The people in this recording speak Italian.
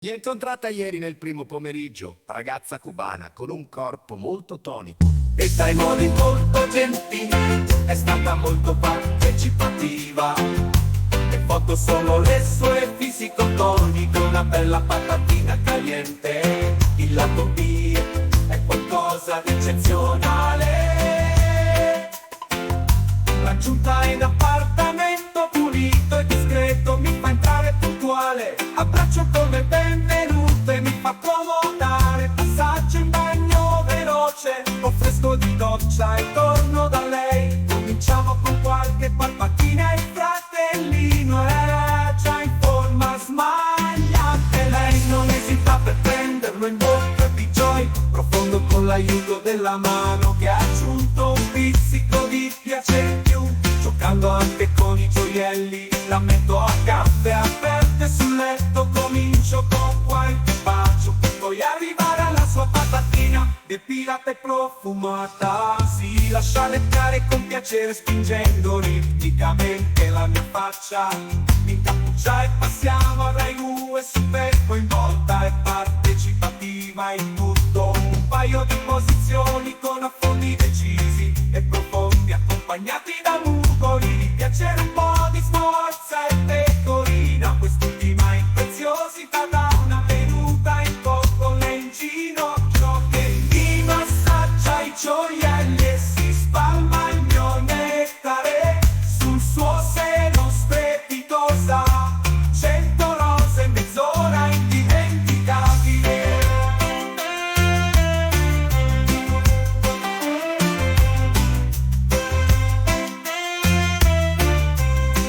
L'ho incontrata ieri nel primo pomeriggio, ragazza cubana con un corpo molto tonico e dai modi molto gentili, è stata molto partecipativa. Le foto sono le sue fisico toniche, una bella patatina caliente. Il lato B è qualcosa di eccezionale. Raggiunta in appartamento pulito e discreto, mi fa entrare puntuale. Abbraccio come benvenuto e mi fa accomodare. Passaggio in bagno veloce, ho fresco di doccia e torno da lei. Cominciamo con qualche palpatina e il fratellino è già in forma, smaglia anche lei. Non esita per prenderlo in bocca di Joy, profondo con l'aiuto della mano che ha aggiunto un pizzico di piacere in più. Giocando anche con i gioielli, la metto a gambe aperte sul letto. Comincio con qualche bacio per poi arrivare alla sua patatina depilata e profumata. Si lascia leccare con piacere spingendo ritmicamente la mia faccia. Mi incappuccia e passiamo al Rai 2 super coinvolta e partecipativa in tutto. Un paio di posizioni con affondi decisi e profondi, accompagnati da muscoli di piacere.